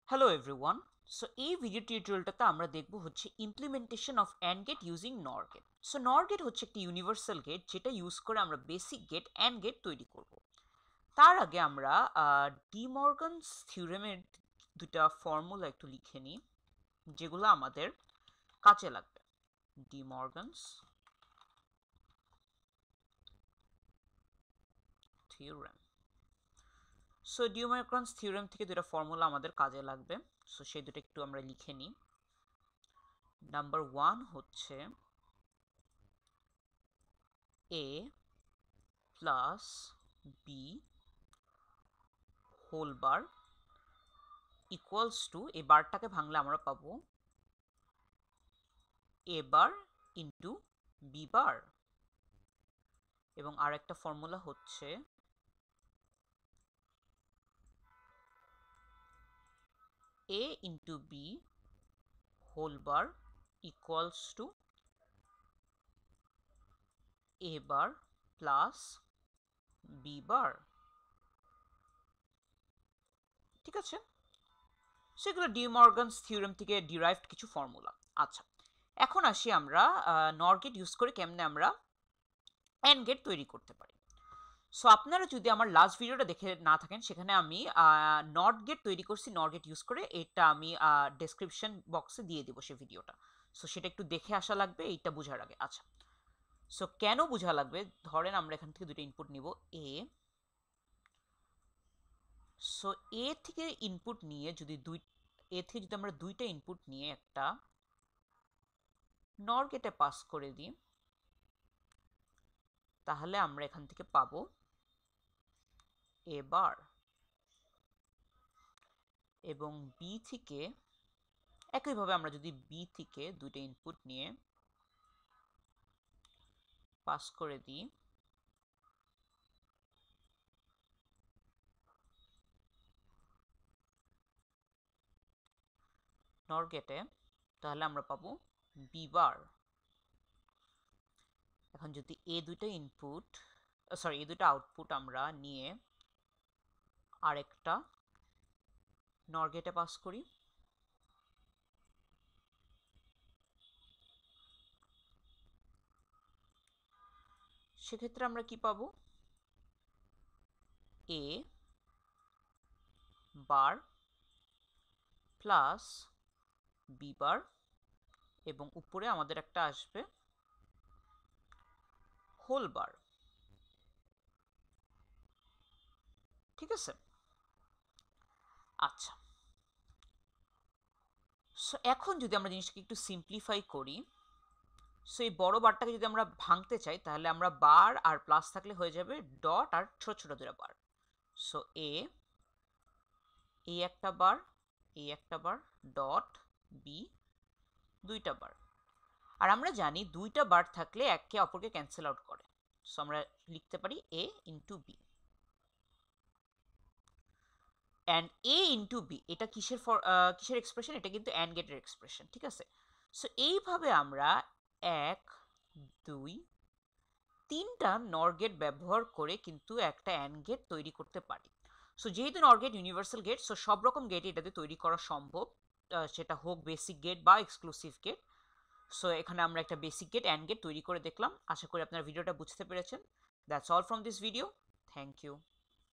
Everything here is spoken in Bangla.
Hello everyone. সো এই ভিডিও টিউটোরিয়ালটাতে আমরা দেখব হচ্ছে implementation of and gate using NOR gate. So NOR gate হচ্ছে একটি ইউনিভার্সাল গেট যেটা ইউজ করে আমরা বেসিক গেট অ্যান্ড গেট তৈরি করব। তার আগে আমরা ডি মর্গানস থিওরেমের দুটা ফর্মুলা একটু লিখে নিই যেগুলো আমাদের কাজে লাগবে। D Morgan's theorem. So D Morgan's theorem থেকে দুটা ফর্মুলা আমাদের কাজে লাগবে। সো সেই দুটো একটু আমরা লিখে নিই। নাম্বার 1 হচ্ছে a plus B whole bar equals to, এই বারটাকে ভাঙলে আমরা পাবো এ বার ইন্টু বি বার, এবং আর একটা ফর্মুলা হচ্ছে A into B whole bar equals to A bar plus B bar. ঠিক আছে, সেগুলো ডি মর্গানস থিওরেম থেকে ডিরাইভড কিছু ফর্মুলা। আচ্ছা, এখন আসি আমরা নর গেট ইউজ করে কেমনে আমরা অ্যান্ড গেট তৈরি করতে পারি। সো আপনারা যদি আমার লাস্ট ভিডিওটা দেখে না থাকেন, সেখানে আমি নট গেট তৈরি করছি নট গেট ইউজ করে, এটা আমি ডেসক্রিপশন বক্সে দিয়ে দেবো সেই ভিডিওটা। সো সেটা একটু দেখে আসা লাগবে এইটা বোঝার আগে। আচ্ছা, সো কেন বোঝা লাগবে, ধরেন আমরা এখান থেকে দুটো ইনপুট নিব এ। সো এ থেকে ইনপুট নিয়ে যদি আমরা দুইটা ইনপুট নিয়ে একটা নর গেটে পাস করে দিই, তাহলে আমরা এখান থেকে পাবো এ বার, এবং বি থেকে একইভাবে আমরা যদি বি থেকে দুইটা ইনপুট নিয়ে পাস করে দিই, নর গেটে, তাহলে আমরা পাবো বি বার। এখন যদি এই দুটো ইনপুট এই দুটো আউটপুট আমরা নিয়ে আরেকটা নর গেটে পাস করি, সেক্ষেত্রে আমরা কি পাবো, এ বার প্লাস বি বার, এবং উপরে আমাদের একটা আসবে হোল বার। ঠিক আছে, আচ্ছা। সো এখন যদি আমরা জিনিসটাকে একটু সিম্পলিফাই করি, সো এই বড় বারটাকে যদি আমরা ভাঙতে চাই, তাহলে আমরা বার আর প্লাস থাকলে হয়ে যাবে ডট আর ছোট ছোট দুটো বার। সো এই একটা বার, এই একটা বার, ডট বি দুইটা বার। আর আমরা জানি দুইটা বার থাকলে একে অপরকে ক্যান্সেল আউট করে। সো আমরা লিখতে পারি A into B. And A into B, এটা কিসের এক্সপ্রেশন, এটা কিন্তু অ্যান্ড গেটের এক্সপ্রেশন। ঠিক আছে, সো এইভাবে আমরা 1 2 3টা নর গেট ব্যবহার করে কিন্তু একটা অ্যান্ড গেট তৈরি করতে পারি। সো যেহেতু নর গেট ইউনিভার্সাল গেট, সো সব রকম গেট এটাতে তৈরি করা সম্ভব, সেটা হোক বেসিক গেট বা এক্সক্লুসিভ গেট। সো এখানে আমরা একটা বেসিক গেট অ্যান্ড গেট তৈরি করে দেখলাম। আশা করি আপনারা ভিডিওটা বুঝতে পেরেছেন। That's all from this video. Thank you.